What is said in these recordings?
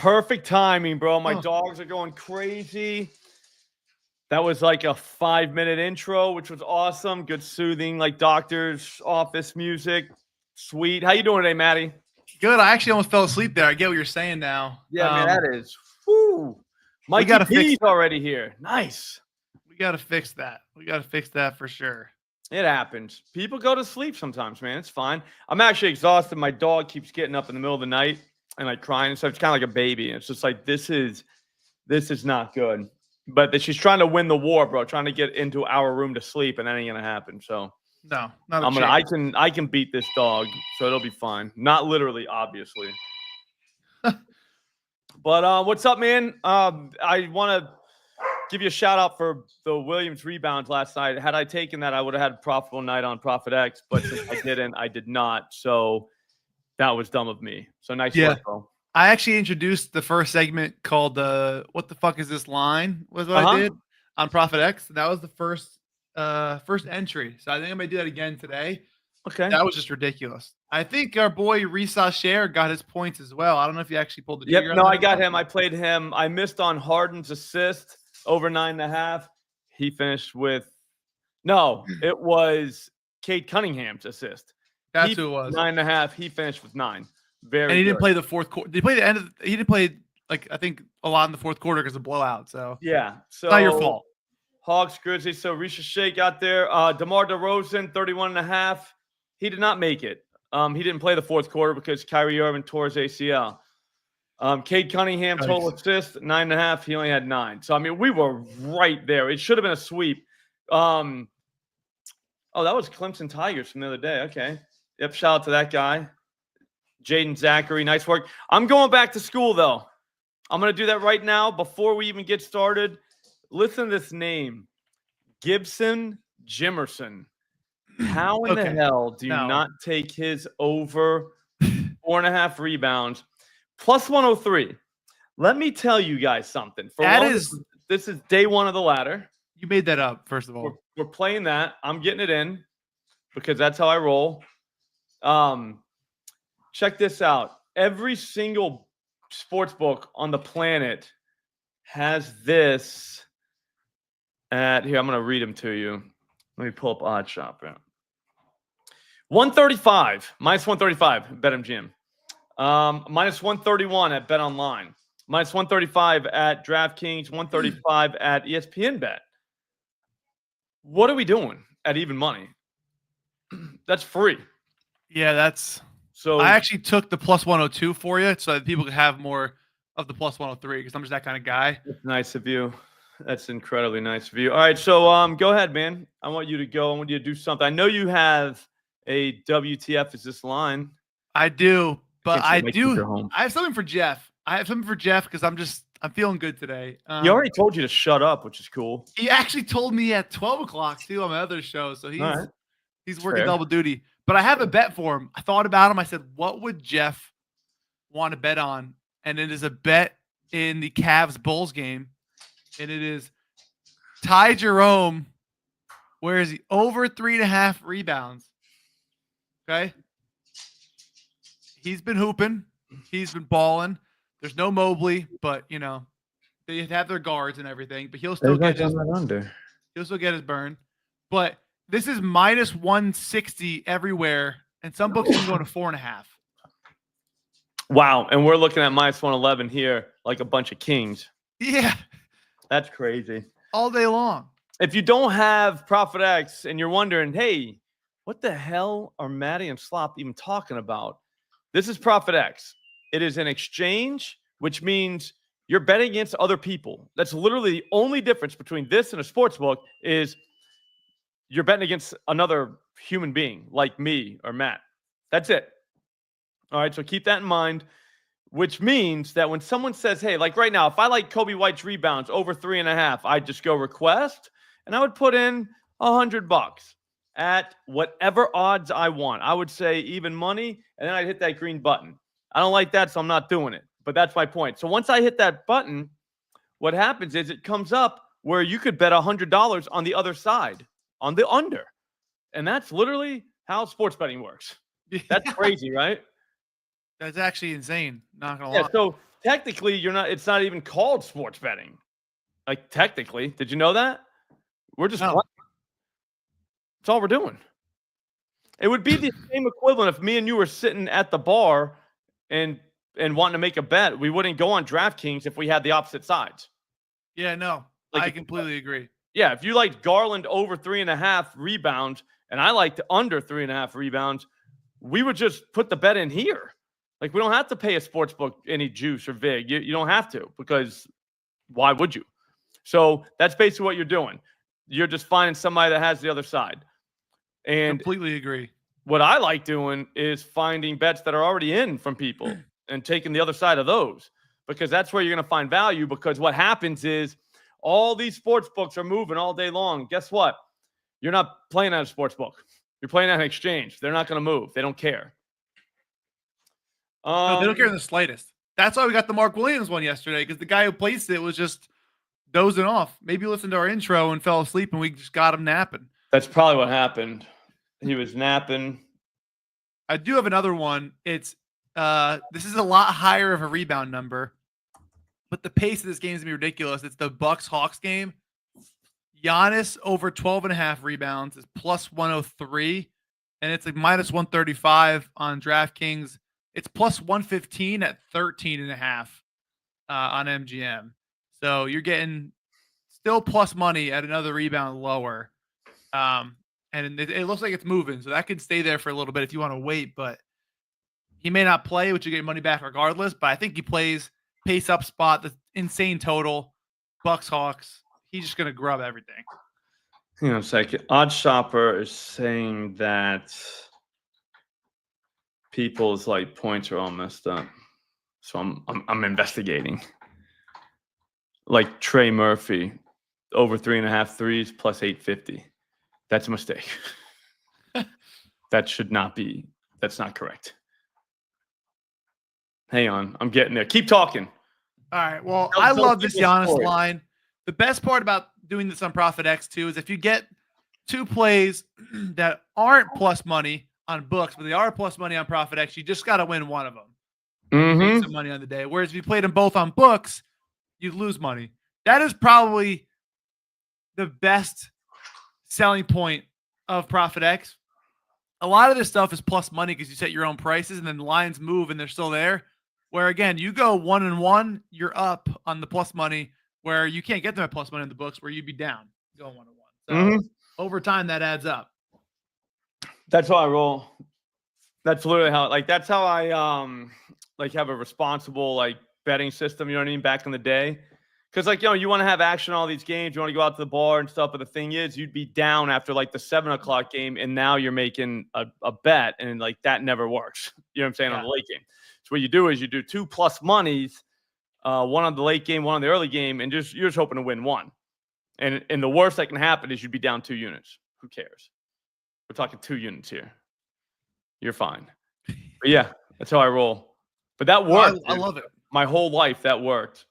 Perfect timing, bro. My dogs are going crazy. That was like a 5-minute intro, which was awesome. Good soothing, like doctor's office music. Sweet. How you doing today, Matty? Good. I actually almost fell asleep there. I get what you're saying now. Yeah, man, that is. Whoo. Mikey P's already here. Nice. We got to fix that. We got to fix that for sure. It happens. People go to sleep sometimes, man. It's fine. I'm actually exhausted. My dog keeps getting up in the middle of the night and like crying. So it's kind of like a baby. And it's just like, this is not good. But she's trying to win the war, bro. Trying to get into our room to sleep, and that ain't gonna happen. So no, not I can beat this dog, so it'll be fine. Not literally, obviously. But what's up, man? I want to give you a shout out for the Williams rebounds last night. Had I taken that, I would have had a profitable night on ProphetX. But since I didn't, I did not. So that was dumb of me. So nice work, bro. I actually introduced the first segment called "What the fuck is this line?" was what I did on ProphetX. That was the first entry. So I think I'm gonna do that again today. Okay, that was just ridiculous. I think our boy Risa Share got his points as well. I don't know if you actually pulled the trigger. Yep, no, I got him. I played him. I missed on Harden's assist over 9.5. He finished with it was Cade Cunningham's assist. That's who it was. 9.5. He finished with 9. And he didn't play the fourth quarter. Did he play the end of he didn't play like I think a lot in the fourth quarter because of blowout. So yeah. So it's not your fault. Hawks, Grizzlies. So Risha Shea got there. DeMar DeRozan, 31.5. He did not make it. He didn't play the fourth quarter because Kyrie Irving tore his ACL. Cade Cunningham, total assist, 9.5. He only had 9. So I mean, we were right there. It should have been a sweep. Oh, that was Clemson Tigers from the other day. Okay. Yep. Shout out to that guy. Jaden Zachary, nice work. I'm going back to school, though. I'm going to do that right now before we even get started. Listen to this name, Gibson Jimerson. How in the hell do you not take his over 4.5 rebounds plus 103? Let me tell you guys something. This is day one of the ladder. You made that up, first of all. We're playing that. I'm getting it in because that's how I roll. Check this out. Every single sports book on the planet has this at here. I'm going to read them to you. Let me pull up OddsShop. 135 minus 135 BetMGM. Minus 131 at BetOnline. Minus 135 at DraftKings. 135 at ESPN Bet. What are we doing at even money? That's free. Yeah, that's. So I actually took the plus 102 for you so that people could have more of the plus 103 because I'm just that kind of guy. That's nice of you. That's incredibly nice of you. All right, so go ahead, man. I want you to go. I want you to do something. I know you have a WTF is this line. I do, but I have something for Jeff. I have something for Jeff because I'm feeling good today. He already told you to shut up, which is cool. He actually told me at 12 o'clock too on my other show, so he's working double duty. But I have a bet for him. I thought about him. I said, what would Jeff want to bet on? And it is a bet in the Cavs-Bulls game. And it is Ty Jerome. Where is he? Over 3.5 rebounds. Okay? He's been hooping. He's been balling. There's no Mobley, but, you know, they have their guards and everything. But he'll still get his burn. But this is minus 160 everywhere, and some books can go to 4.5. Wow, and we're looking at minus 111 here, like a bunch of kings. Yeah, that's crazy. All day long. If you don't have ProphetX and you're wondering, hey, what the hell are Matty and Slop even talking about? This is ProphetX. It is an exchange, which means you're betting against other people. That's literally the only difference between this and a sports book is you're betting against another human being like me or Matt. That's it. All right, so keep that in mind, which means that when someone says, hey, like right now, if I like Kobe White's rebounds over 3.5, I'd just go request, and I would put in $100 at whatever odds I want. I would say even money, and then I'd hit that green button. I don't like that, so I'm not doing it. But that's my point. So once I hit that button, what happens is it comes up where you could bet $100 on the other side. On the under. And that's literally how sports betting works. That's crazy, right? That's actually insane. Not gonna lie. technically, you're not. It's not even called sports betting. Like technically, did you know that? We're just playing. That's all we're doing. It would be the same equivalent if me and you were sitting at the bar and wanting to make a bet. We wouldn't go on DraftKings if we had the opposite sides. Yeah, no, I completely agree. Yeah, if you liked Garland over 3.5 rebounds and I liked under 3.5 rebounds, we would just put the bet in here. Like we don't have to pay a sports book any juice or vig. You don't have to, because why would you? So that's basically what you're doing. You're just finding somebody that has the other side. And completely agree. What I like doing is finding bets that are already in from people and taking the other side of those, because that's where you're going to find value. Because what happens is all these sports books are moving all day long. Guess what? You're not playing at a sports book. You're playing at an exchange. They're not going to move. They don't care. No, they don't care in the slightest. That's why we got the Mark Williams one yesterday, because the guy who placed it was just dozing off. Maybe listened to our intro and fell asleep, and we just got him napping. That's probably what happened. He was napping. I do have another one. It's this is a lot higher of a rebound number, but the pace of this game is gonna be ridiculous. It's the Bucks-Hawks game. Giannis over 12.5 rebounds is plus 103, and it's like minus 135 on DraftKings. It's plus 115 at 13.5 on MGM. So you're getting still plus money at another rebound lower. And it looks like it's moving, so that could stay there for a little bit if you want to wait. But he may not play, which you get money back regardless. But I think he plays pace up spot, the insane total, Bucks-Hawks. He's just going to grub everything. Hang on a second. Odd Shopper is saying that people's like points are all messed up, so I'm investigating. Like Trey Murphy, over 3.5 threes plus 850. That's a mistake. That should not be. That's not correct. Hang on. I'm getting there. Keep talking. All right. Well, I love this Giannis line. The best part about doing this on ProphetX too is if you get two plays that aren't plus money on books, but they are plus money on ProphetX, you just got to win one of them. Make some money on the day. Whereas if you played them both on books, you'd lose money. That is probably the best selling point of ProphetX. A lot of this stuff is plus money because you set your own prices and then lines move and they're still there. Where again, you go 1-1, you're up on the plus money, where you can't get them at plus money in the books, where you'd be down going 1-1. So over time, that adds up. That's how I roll. That's literally how, like, that's how I like have a responsible like betting system. You know what I mean? Back in the day. Because, like, you know, you want to have action on all these games. You want to go out to the bar and stuff. But the thing is, you'd be down after, like, the 7 o'clock game, and now you're making a bet. And, like, that never works. You know what I'm saying? Yeah. On the late game. So what you do is you do 2 plus monies, one on the late game, one on the early game, and you're just hoping to win one. And the worst that can happen is you'd be down 2 units. Who cares? We're talking 2 units here. You're fine. But, yeah, that's how I roll. But that worked. I love it. My whole life, that worked.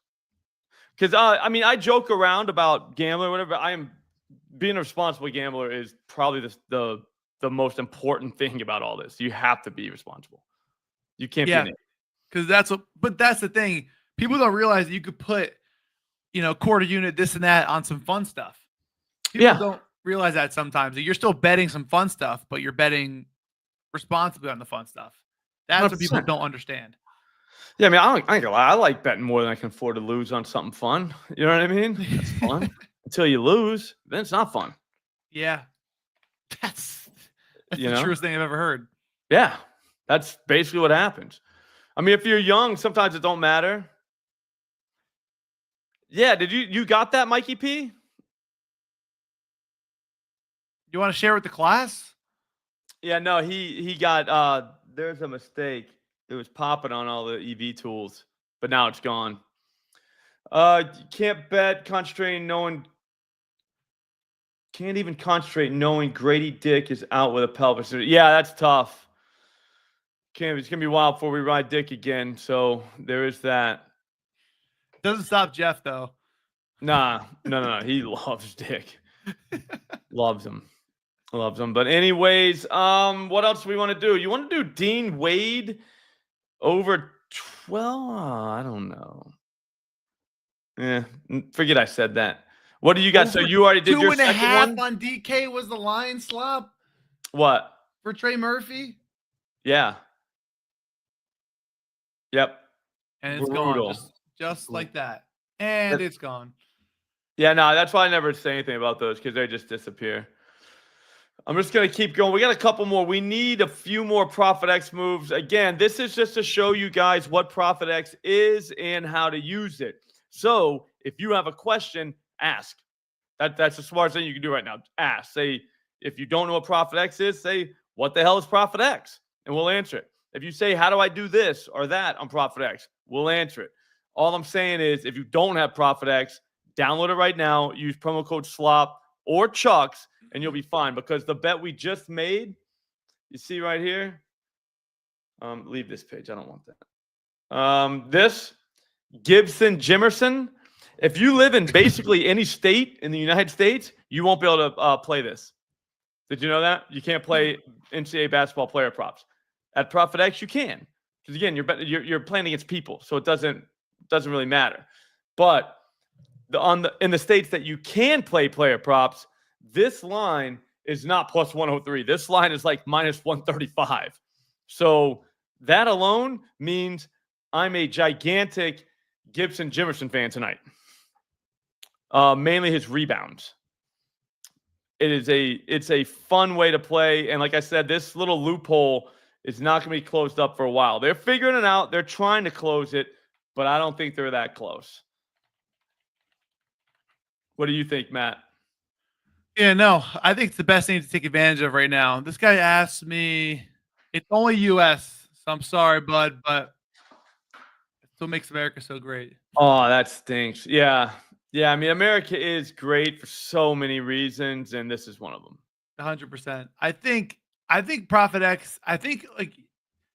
Because, I mean, I joke around about gambling or whatever. Being a responsible gambler is probably the most important thing about all this. You have to be responsible. You can't be an idiot. Because but that's the thing. People don't realize that you could put, quarter unit, this and that on some fun stuff. People don't realize that sometimes. You're still betting some fun stuff, but you're betting responsibly on the fun stuff. That's 100%. What people don't understand. Yeah, I mean, I ain't gonna lie. I like betting more than I can afford to lose on something fun. You know what I mean? That's fun. Until you lose, then it's not fun. Yeah. That's the truest thing I've ever heard. Yeah. That's basically what happens. I mean, if you're young, sometimes it don't matter. Yeah, did you got that, Mikey P? You want to share with the class? Yeah, no, he got there's a mistake. It was popping on all the EV tools, but now it's gone. You can't bet, concentrating knowing. Can't even concentrate knowing Grady Dick is out with a pelvis. Yeah, that's tough. It's gonna be wild before we ride Dick again. So there is that. Doesn't stop Jeff though. Nah, no. He loves Dick. Loves him. But anyways, what else do we want to do? You want to do Dean Wade over Well, I don't know. Yeah, forget I said that. What do you got? So you already did your second 2.5 one? on DK was the line, Slop, What? for Trey Murphy. Yeah. Yep. And it's Brutal. gone just like that. And it's gone. Yeah, no, that's why I never say anything about those because they just disappear. I'm just going to keep going. We got a couple more. We need a few more ProphetX moves. Again, this is just to show you guys what ProphetX is and how to use it. So if you have a question, ask. That's the smartest thing you can do right now. Ask. Say, if you don't know what ProphetX is, say, what the hell is ProphetX? And we'll answer it. If you say, how do I do this or that on ProphetX? We'll answer it. All I'm saying is, if you don't have ProphetX, download it right now. Use promo code SLOP or Chucks, and you'll be fine. Because the bet we just made, you see right here. Leave this page. I don't want that. This Gibson Jimerson. If you live in basically any state in the United States, you won't be able to play this. Did you know that? You can't play NCAA basketball player props. At ProphetX, you can. Because again, you're playing against people, so it doesn't really matter. But in the states that you can play player props, this line is not plus 103. This line is like minus 135. So that alone means I'm a gigantic Gibson Jimerson fan tonight. Mainly his rebounds. It's a fun way to play. And like I said, this little loophole is not going to be closed up for a while. They're figuring it out. They're trying to close it, but I don't think they're that close. What do you think, Matt? Yeah, no, I think it's the best thing to take advantage of right now. This guy asked me, it's only US, so I'm sorry, bud, but it still makes America so great. Oh, that stinks. Yeah. Yeah, I mean, America is great for so many reasons, and this is one of them. 100%. I think ProphetX, like,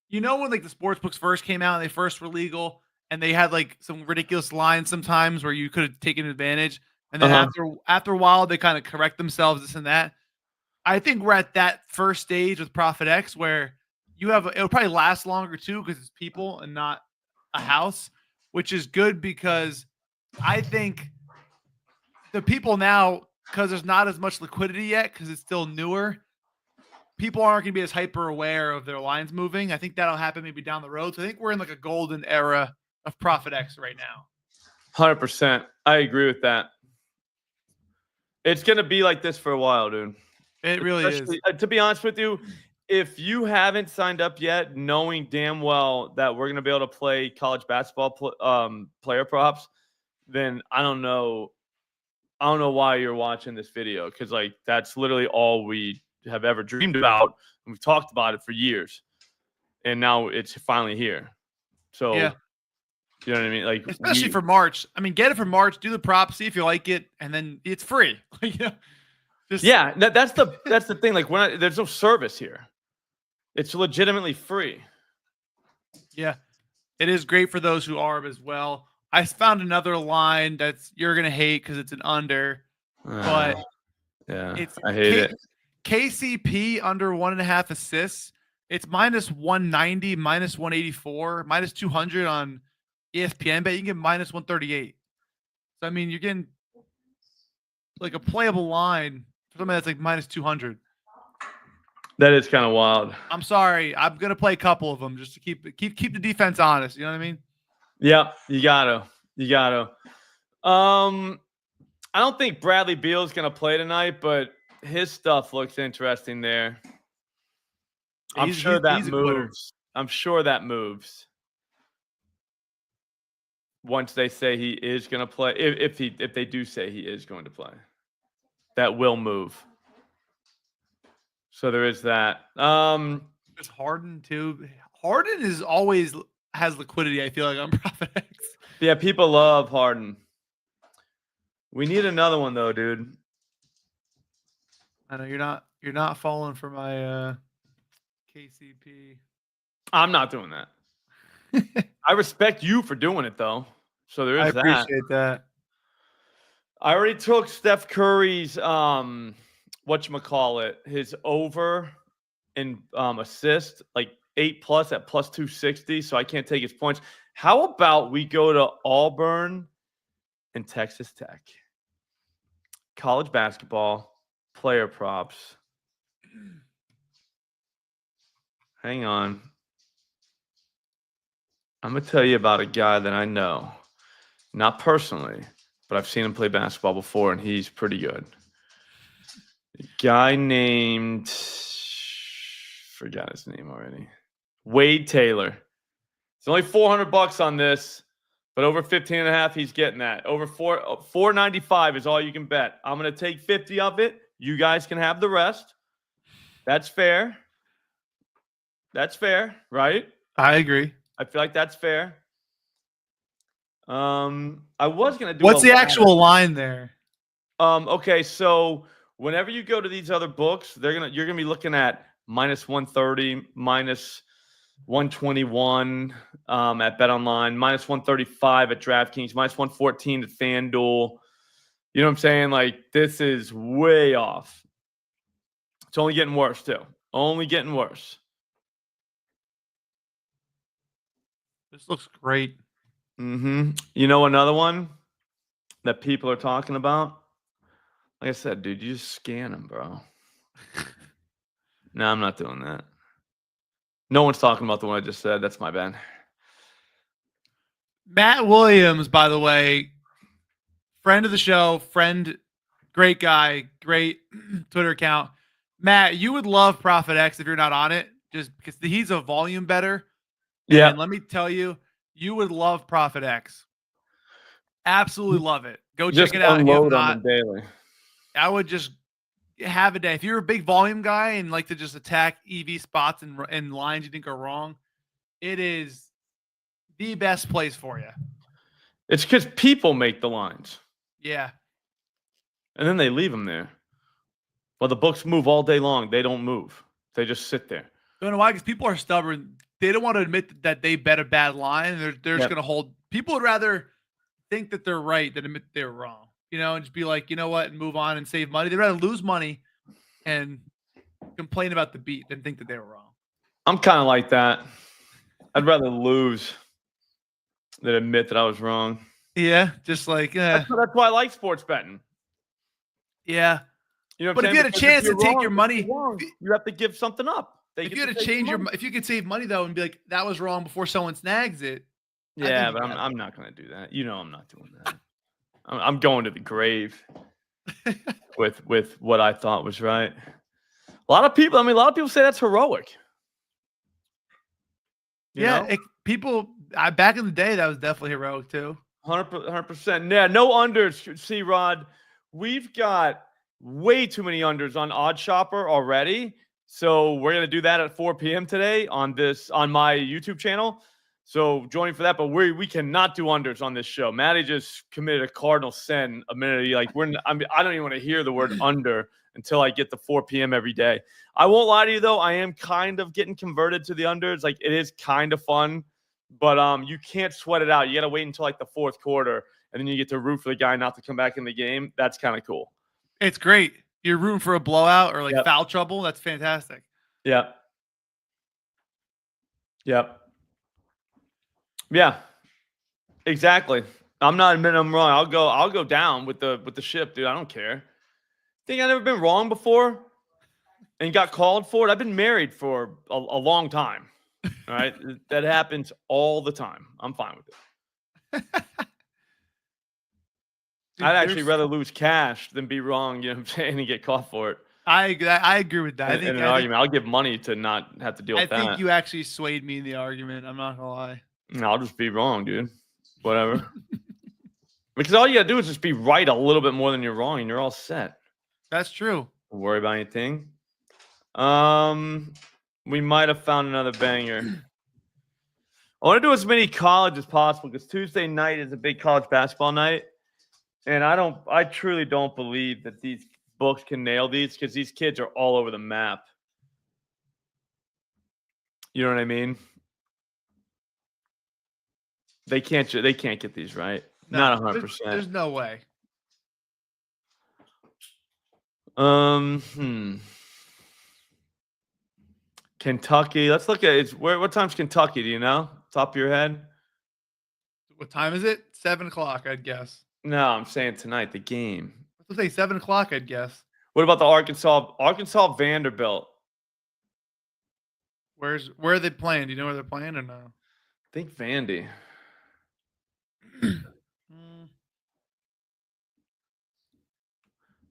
you know, when like the sports books first came out and they first were legal and they had like some ridiculous lines sometimes where you could have taken advantage. And then after a while, they kind of correct themselves, this and that. I think we're at that first stage with ProphetX where it'll probably last longer too because it's people and not a house, which is good because I think the people now, because there's not as much liquidity yet because it's still newer, people aren't going to be as hyper aware of their lines moving. I think that'll happen maybe down the road. So I think we're in like a golden era of ProphetX right now. 100%. I agree with that. It's going to be like this for a while, dude. It really is. To be honest with you, if you haven't signed up yet, knowing damn well that we're going to be able to play college basketball player props, then I don't know why you're watching this video, because like that's literally all we have ever dreamed about. And we've talked about it for years, and now it's finally here. So yeah. You know what I mean? Like, especially for March. I mean, get it for March, do the props, see if you like it, and then it's free. That's the thing. Like, there's no service here. It's legitimately free. Yeah, it is great for those who arb as well. I found another line you're gonna hate because it's an under, but yeah, I hate it. KCP under 1.5 assists. It's minus 190, minus 184, minus 200 on ESPN, but you can get minus 138. So I mean, you're getting like a playable line for something that's like minus 200. That is kind of wild. I'm sorry. I'm gonna play a couple of them just to keep the defense honest. You know what I mean? Yeah, you gotta. I don't think Bradley Beal's gonna play tonight, but his stuff looks interesting there. I'm sure that moves. Once they say he is going to play, if they do say he is going to play, that will move. So there is that. There's Harden too. Harden is always has liquidity, I feel like, on ProphetX. Yeah, people love Harden. We need another one though, dude. I know you're not falling for my KCP. I'm not doing that. I respect you for doing it though. So there is that. I appreciate that. I already took Steph Curry's whatchamacallit, his over in assist, like 8+ at plus 260. So I can't take his points. How about we go to Auburn and Texas Tech? College basketball, player props. Hang on. I'm going to tell you about a guy that I know. Not personally, but I've seen him play basketball before, and he's pretty good. A guy named, forgot his name already. Wade Taylor. It's only $400 on this, but over 15.5, he's getting that. Over $495 is all you can bet. I'm going to take 50 of it. You guys can have the rest. That's fair. That's fair, right? I agree. I feel like that's fair. I was gonna do. What's the actual line there? Okay, so whenever you go to these other books, you're gonna be looking at minus 130, minus 121 at BetOnline, minus 135 at DraftKings, minus 114 at FanDuel. You know what I'm saying? Like, this is way off. It's only getting worse too. Only getting worse. This looks great. You know another one that people are talking about? Like I said, dude, you just scan them, bro. No, I'm not doing that. No one's talking about the one I just said. That's my bad. Matt Williams, by the way, friend of the show, great guy, great Twitter account. Matt, you would love ProphetX if you're not on it, just because he's a volume better. Yeah. And let me tell you, you would love ProphetX. Absolutely love it. Go just check it out. Unload on them daily. I would just have a day. If you're a big volume guy and like to just attack EV spots and lines you think are wrong, it is the best place for you. It's because people make the lines. Yeah. And then they leave them there. Well, the books move all day long. They don't move. They just sit there. Don't know why, because people are stubborn. They don't want to admit that they bet a bad line. And they're just going to hold. People would rather think that they're right than admit they're wrong. You know, and just be like, you know what, and move on and save money. They'd rather lose money and complain about the beat than think that they were wrong. I'm kind of like that. I'd rather lose than admit that I was wrong. Yeah, just like that's why I like sports betting. Yeah, you know. But if you had a chance to take your money, you have to give something up. If you had to change if you could save money though, and be like, that was wrong before someone snags it. Yeah, but I'm not going to do that. You know, I'm not doing that. I'm going to the grave with what I thought was right. A lot of people say that's heroic. People back in the day, that was definitely heroic too. 100%. Yeah, no unders. See, Rod, we've got way too many unders on Odd Shopper already. So we're gonna do that at 4 p.m. today on my YouTube channel. So join for that, but we cannot do unders on this show. Matty just committed a cardinal sin a minute ago. Like I don't even want to hear the word under until I get to 4 p.m. every day. I won't lie to you though, I am kind of getting converted to the unders. Like, it is kind of fun, but you can't sweat it out. You got to wait until like the fourth quarter, and then you get to root for the guy not to come back in the game. That's kind of cool. It's great. You're rooting for a blowout or like foul trouble. That's fantastic. Yep. Yeah, exactly. I'm not admitting I'm wrong. I'll go down with the ship, dude. I don't care. Think I've never been wrong before and got called for it? I've been married for a long time. All right. That happens all the time. I'm fine with it. Dude, I'd actually rather lose cash than be wrong, you know what I'm saying, and get caught for it. I agree with that. In an argument, I'll give money to not have to deal with that. I think you actually swayed me in the argument. I'm not gonna lie. I'll just be wrong, dude. Whatever. Because all you gotta do is just be right a little bit more than you're wrong, and you're all set. That's true. Don't worry about anything. We might have found another banger. I want to do as many college as possible because Tuesday night is a big college basketball night. And I truly don't believe that these books can nail these because these kids are all over the map. You know what I mean? They can't get these right. No, not 100%. There's no way. Kentucky. Let's look at it. What time's Kentucky? Do you know? Top of your head? What time is it? 7 o'clock, I'd guess. No, I'm saying tonight, the game. Let's say 7 o'clock, I'd guess. What about the Arkansas Vanderbilt? Where are they playing? Do you know where they're playing or no? I think Vandy.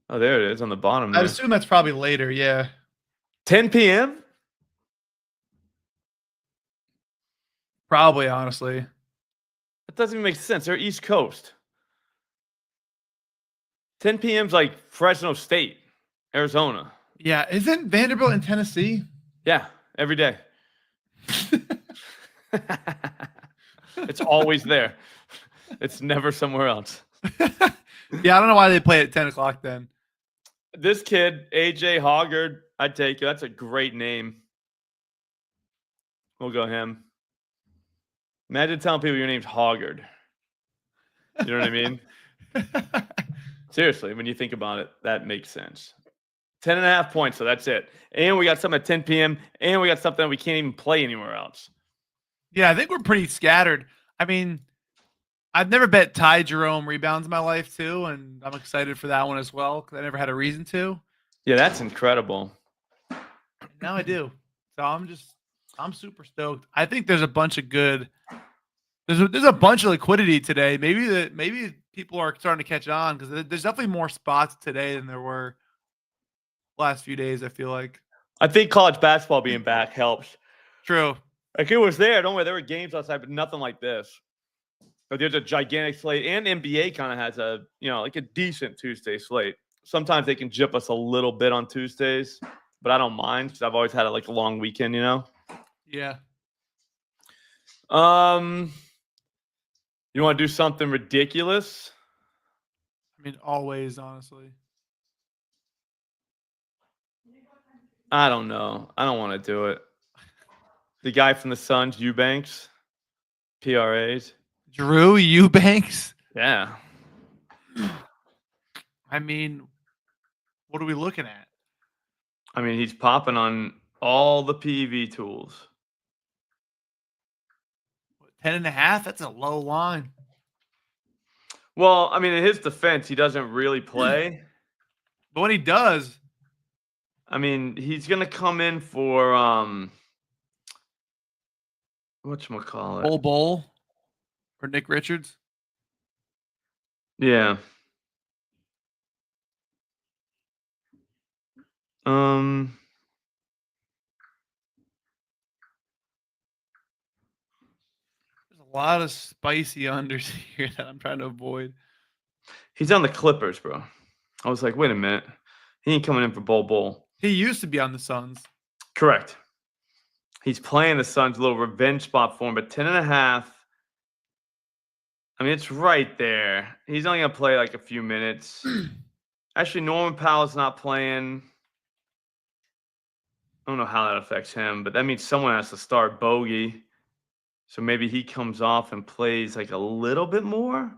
Oh, there it is on the bottom there. I'd assume that's probably later, yeah. 10 p.m.? Probably, honestly. That doesn't even make sense. They're East Coast. 10 p.m.'s like Fresno State, Arizona. Yeah, isn't Vanderbilt in Tennessee? Yeah, every day. It's always there. It's never somewhere else. Yeah, I don't know why they play at 10 o'clock then. This kid, AJ Hoggard, I'd take it. That's a great name. We'll go him. Imagine telling people your name's Hoggard. You know what I mean? Seriously, when you think about it, that makes sense. 10.5 points, so that's it. And we got something at 10 p.m., and we got something that we can't even play anywhere else. Yeah, I think we're pretty scattered. I mean, I've never bet Ty Jerome rebounds in my life, too, and I'm excited for that one as well because I never had a reason to. Yeah, that's incredible. Now I do. So I'm super stoked. I think there's a bunch of good – there's a bunch of liquidity today. Maybe people are starting to catch on because there's definitely more spots today than there were last few days, I feel like. I think college basketball being back helps. True. Like it was there. Don't worry, there were games outside, but nothing like this. But there's a gigantic slate, and NBA kind of has a, like a decent Tuesday slate. Sometimes they can jip us a little bit on Tuesdays, but I don't mind because I've always had a long weekend, Yeah. You want to do something ridiculous? I mean, always, honestly. I don't know. I don't want to do it. The guy from the Suns, Eubanks, PRAs. Drew Eubanks? Yeah. I mean, what are we looking at? I mean, he's popping on all the PV tools. 10.5? That's a low line. Well, I mean, in his defense, he doesn't really play. But when he does, I mean, he's gonna come in for whatchamacallit? Bull or Nick Richards. Yeah. There's a lot of spicy unders here that I'm trying to avoid. He's on the Clippers, bro. I was like, wait a minute. He ain't coming in for Bull. He used to be on the Suns. Correct. He's playing the Suns, a little revenge spot for him, but 10.5. I mean, it's right there. He's only going to play like a few minutes. Actually, Norman Powell's not playing. I don't know how that affects him, but that means someone has to start Bogey. So maybe he comes off and plays like a little bit more.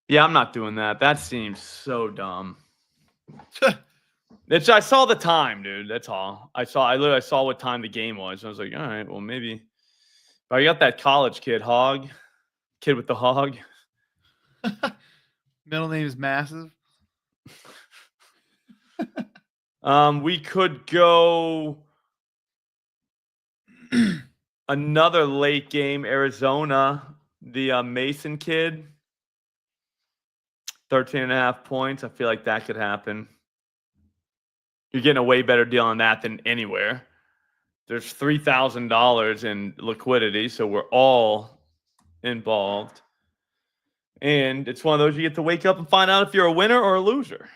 Yeah, I'm not doing that. That seems so dumb. I saw the time, dude. That's all. I literally saw what time the game was. I was like, all right, well, maybe. But I got that college kid, Kid with the hog. Middle name is massive. We could go another late game, Arizona. The Mason kid. 13.5 points. I feel like that could happen. You're getting a way better deal on that than anywhere. There's $3,000 in liquidity, so we're all involved. And it's one of those you get to wake up and find out if you're a winner or a loser.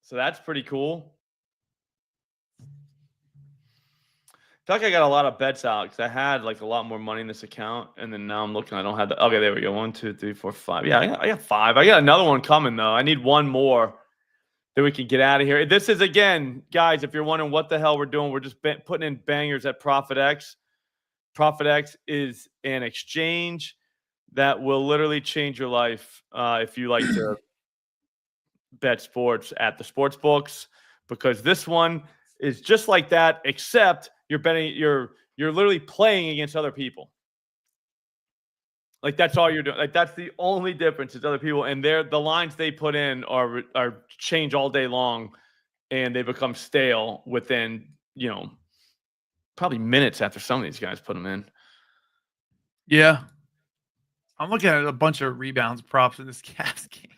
So that's pretty cool. I feel like I got a lot of bets out because I had like a lot more money in this account, and then now I'm looking. I don't have the. Okay, there we go. 1, 2, 3, 4, 5. Yeah, I got 5. I got another one coming though. I need one more that we can get out of here. This is again, guys. If you're wondering what the hell we're doing, we're just putting in bangers at ProphetX. ProphetX is an exchange that will literally change your life if you like to bet sports at the sports books, because this one is just like that, except you're betting, you're literally playing against other people. Like that's all you're doing. Like that's the only difference is other people, and the lines they put in are change all day long, and they become stale within probably minutes after some of these guys put them in. Yeah, I'm looking at a bunch of rebounds props in this Cavs game.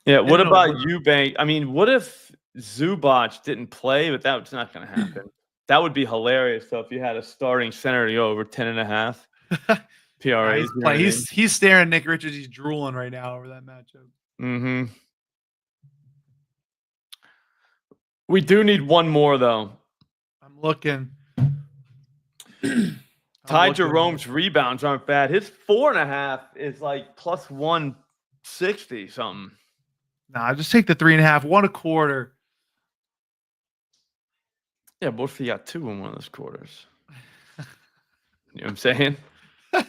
Yeah, what about Eubank? I mean, what if Zubac didn't play? But that's not going to happen. That would be hilarious, though, if you had a starting center to go over 10.5 PRAs. He's staring at Nick Richards. He's drooling right now over that matchup. Mm-hmm. We do need one more, though. I'm looking. Ty Jerome's rebounds aren't bad. His 4.5 is like plus 160 something. Nah, just take the 3.5, 1.25. Yeah, but what if he got 2 in one of those quarters? You know what I'm saying?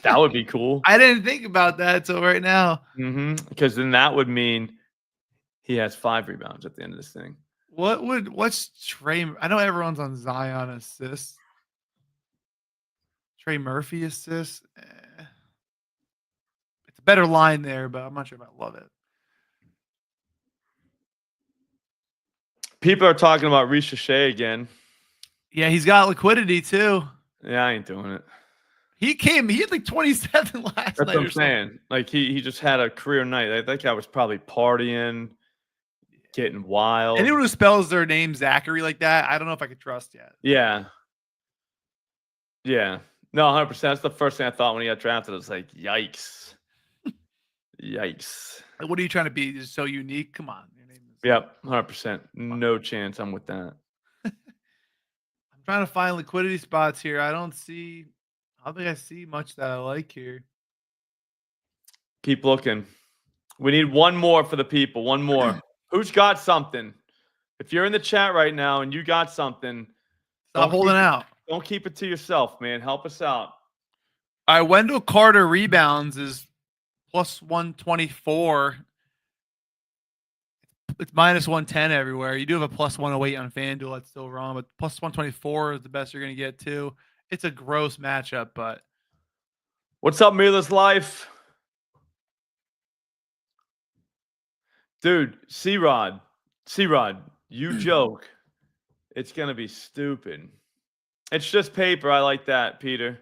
That would be cool. I didn't think about that until right now. Because then that would mean he has 5 rebounds at the end of this thing. What's Trey? I know everyone's on Zion assists. Trey Murphy assists. It's a better line there, but I'm not sure if I love it. People are talking about Ricochet again. Yeah, he's got liquidity too. Yeah, I ain't doing it. He had like 27 last night. That's what I'm saying. Like he just had a career night. That guy was probably partying, getting wild. Anyone who spells their name Zachary like that, I don't know if I could trust yet. Yeah. Yeah. No, 100%. That's the first thing I thought when he got drafted. I was like, yikes. Yikes. What are you trying to be? Just so unique? Come on. Your name is... Yep, 100%. No chance I'm with that. I'm trying to find liquidity spots here. I don't think I see much that I like here. Keep looking. We need one more for the people. One more. Who's got something? If you're in the chat right now and you got something, stop holding out. Don't keep it to yourself, man. Help us out. All right, Wendell Carter rebounds is plus 124. It's minus 110 everywhere. You do have a plus 108 on FanDuel. That's still wrong, but plus 124 is the best you're going to get too. It's a gross matchup, but. What's up, Mila's Life? Dude, C-Rod, you joke. It's going to be stupid. It's just paper. I like that, Peter.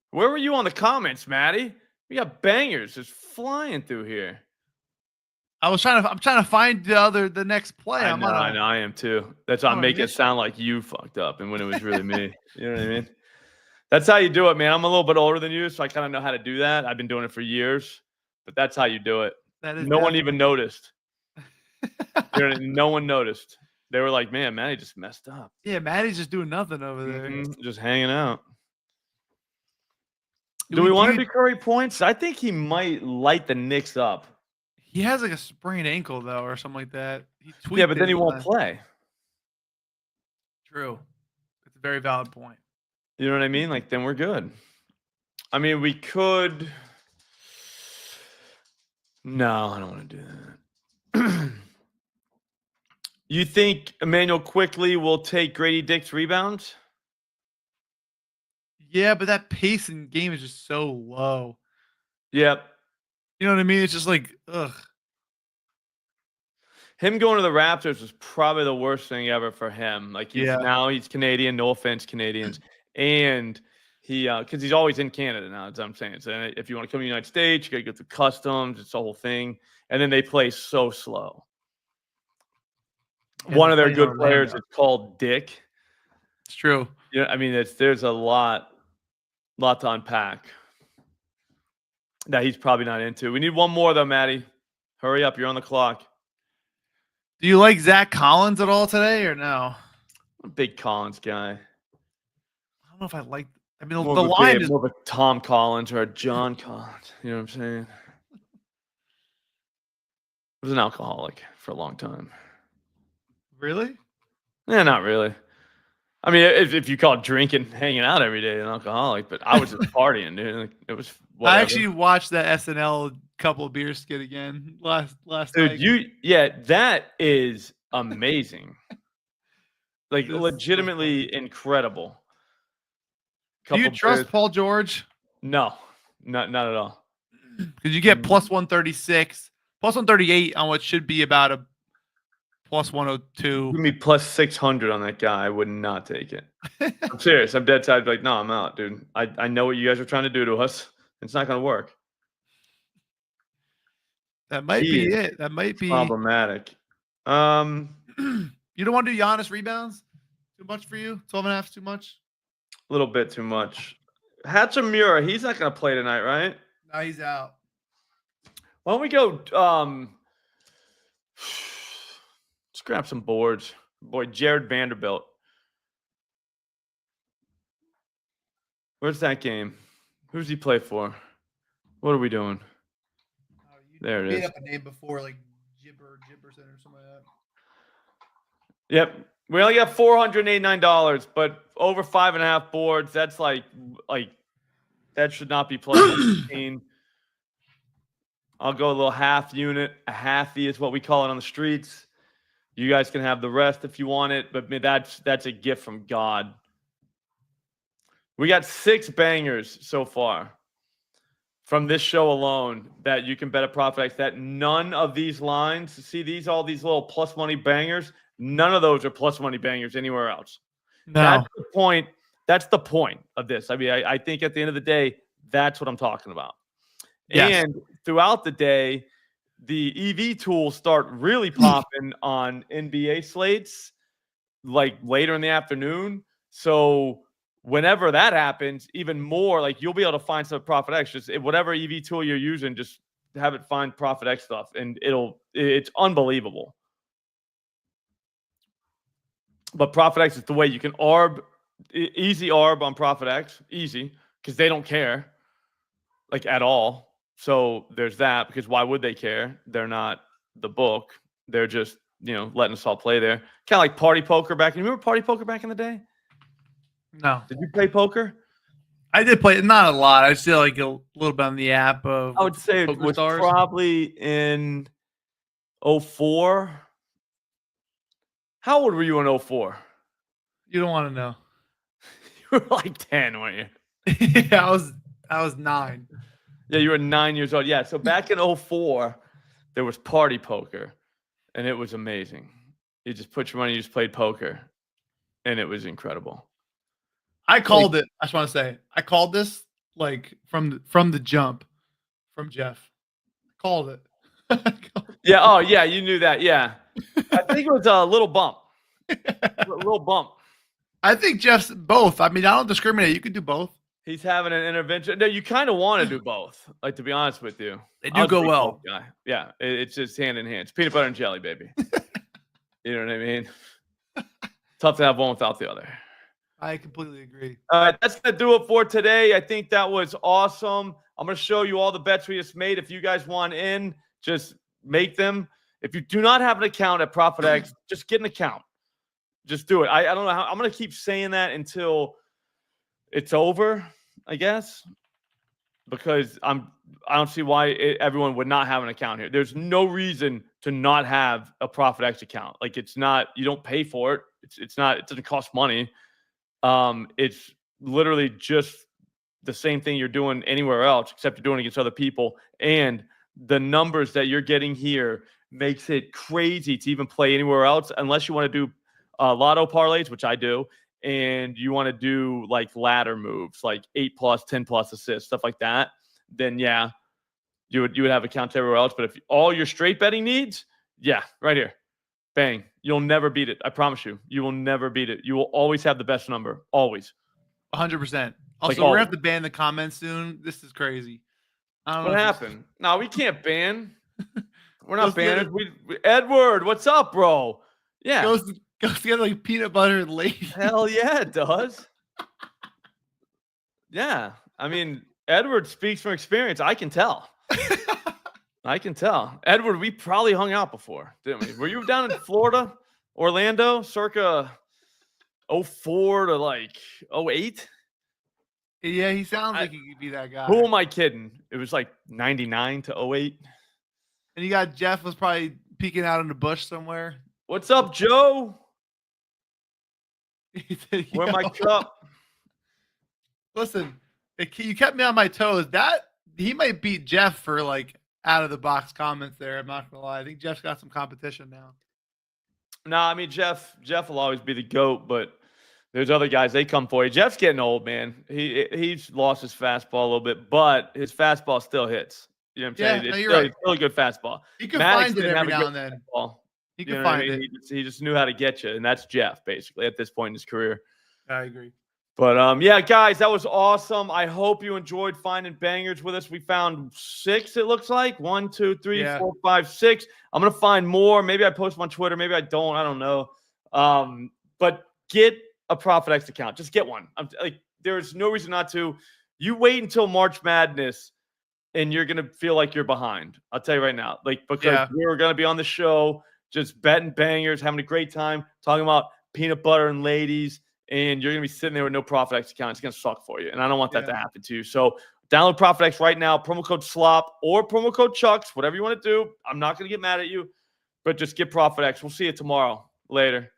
Where were you on the comments, Matty? We got bangers just flying through here. I'm trying to find the next play. I know, I am too. That's why I'm making it sound like you fucked up, and when it was really me. You know what I mean? That's how you do it, man. I'm a little bit older than you, so I kind of know how to do that. I've been doing it for years, but that's how you do it. No one even noticed. No one noticed. They were like, man, Matty just messed up. Yeah, Matty's just doing nothing over there. Just hanging out. Do we want to do Curry points? I think he might light the Knicks up. He has like a sprained ankle, though, or something like that. Yeah, but then he won't play. True. It's a very valid point. You know what I mean? Like, then we're good. I mean, we could. No, I don't want to do that. You think Emmanuel Quickly will take Grady Dick's rebounds? Yeah, but that pace in game is just so low. Yep. You know what I mean? It's just like, ugh. Him going to the Raptors was probably the worst thing ever for him. Like, now he's Canadian. No offense, Canadians. And he, because he's always in Canada now, that's what I'm saying. So if you want to come to the United States, you got to go through customs. It's the whole thing. And then they play so slow. Yeah, one of their good players is called Dick. It's true. Yeah, I mean, there's a lot to unpack that he's probably not into. We need one more, though, Matty. Hurry up. You're on the clock. Do you like Zach Collins at all today or no? I'm a big Collins guy. I don't know if I like. I mean, the line is more of a Tom Collins or a John Collins. You know what I'm saying? I was an alcoholic for a long time. Really? Yeah, not really. I mean, if you call drinking, hanging out every day an alcoholic, but I was just partying, dude. Like, it was whatever. I actually watched that SNL couple of beers skit again last dude, night. That is amazing. Like, legitimately incredible. Do you trust Paul George? No, not at all. Because you get plus 136, plus 138 on what should be about a plus 102. Give me plus 600 on that guy. I would not take it. I'm serious. I'm dead tired. Like, no, I'm out, dude. I know what you guys are trying to do to us. It's not going to work. That might be it. That might be problematic. You don't want to do Giannis rebounds? Too much for you? 12.5 is too much? A little bit too much. Hachimura, he's not going to play tonight, right? No, he's out. Why don't we go let's grab some boards. Boy, Jared Vanderbilt. Where's that game? Who's he play for? What are we doing? There it is. Made up a name before, like Gibberson or something like that. Yep. We only got $489, but over 5.5 boards. That's like that should not be played. I'll go a little half unit. A halfie is what we call it on the streets. You guys can have the rest if you want it, but that's a gift from God. We got 6 bangers so far from this show alone that you can bet at ProphetX that none of these lines, see all these little plus money bangers, none of those are plus money bangers anywhere else. No. That's the point. That's the point of this. I mean, I think at the end of the day, that's what I'm talking about. Yes. And throughout the day, the EV tools start really popping on NBA slates like later in the afternoon. So whenever that happens, even more, like you'll be able to find some ProphetX. Just whatever EV tool you're using, just have it find ProphetX stuff, and it's unbelievable. But ProphetX is the way you can ARB, easy ARB on ProphetX, easy, because they don't care, like at all. So there's that, because why would they care? They're not the book. They're just, letting us all play there. Kind of like Party Poker back. You remember Party Poker back in the day? No. Did you play poker? I did play, not a lot. I still like a little bit on the app of I would say it was probably in 04. How old were you in 04? You don't want to know. You were like 10, weren't you? Yeah, I was 9. Yeah, you were 9 years old. Yeah, so back in 04, there was Party Poker, and it was amazing. You just put your money, you just played poker, and it was incredible. I called it. I just want to say, I called this like from the jump from Jeff. Called it. Yeah. Oh, yeah. You knew that. Yeah. I think it was a little bump. A little bump. I think Jeff's both. I mean, I don't discriminate. You can do both. He's having an intervention. No, you kind of want to do both. Like, to be honest with you, they do go well. Guy. Yeah, it's just hand in hand. It's peanut butter and jelly, baby. You know what I mean? Tough to have one without the other. I completely agree. All right, that's going to do it for today. I think that was awesome. I'm going to show you all the bets we just made. If you guys want in, just make them. If you do not have an account at ProphetX, just get an account. Just do it. I don't know how. I'm going to keep saying that until it's over, I guess, because I don't see why everyone would not have an account here. There's no reason to not have a ProphetX account. Like, it's not, you don't pay for it. It's not, it doesn't cost money. It's literally just the same thing you're doing anywhere else, except you're doing it against other people. And the numbers that you're getting here makes it crazy to even play anywhere else, unless you want to do lotto parlays, which I do, and you want to do like ladder moves, like 8+, 10+ assists, stuff like that. Then yeah, you would have accounts everywhere else. But if all your straight betting needs, yeah, right here. Bang. You'll never beat it. I promise you. You will never beat it. You will always have the best number. Always. 100%. Also, we're going to have to ban the comments soon. This is crazy. I don't know what happened? No, we can't ban. We're not banners. Edward, what's up, bro? Yeah. Goes together like peanut butter and lace. Hell yeah, it does. Yeah. I mean, Edward speaks from experience. I can tell. I can tell. Edward, we probably hung out before, didn't we? Were you down in Florida, Orlando, circa 04 to like 08? Yeah, he sounds like he could be that guy. Who am I kidding? It was like 99 to 08. And you got Jeff was probably peeking out in the bush somewhere. What's up, Joe? Where my cup? Listen, you kept me on my toes. That he might beat Jeff for like out of the box comments there. I'm not gonna lie. I think Jeff's got some competition now. No, I mean Jeff will always be the GOAT, but there's other guys, they come for you. Jeff's getting old, man. He's lost his fastball a little bit, but his fastball still hits. You know what I'm saying? No, it's still a good fastball. He can find it every now and then. Fastball. He can find it. He just knew how to get you, and that's Jeff basically at this point in his career. I agree. But yeah, guys, that was awesome. I hope you enjoyed finding bangers with us. We found 6, it looks like. 1, 2, 3, 4, 5, 6. I'm gonna find more. Maybe I post them on Twitter. Maybe I don't. I don't know. But get a ProphetX account. Just get one. There's no reason not to. You wait until March Madness, and you're gonna feel like you're behind. I'll tell you right now. Because we're gonna be on the show, just betting bangers, having a great time, talking about peanut butter and ladies. And you're going to be sitting there with no ProphetX account. It's going to suck for you. And I don't want that to happen to you. So download ProphetX right now. Promo code SLOP or promo code CHUCKS, whatever you want to do. I'm not going to get mad at you, but just get ProphetX. We'll see you tomorrow. Later.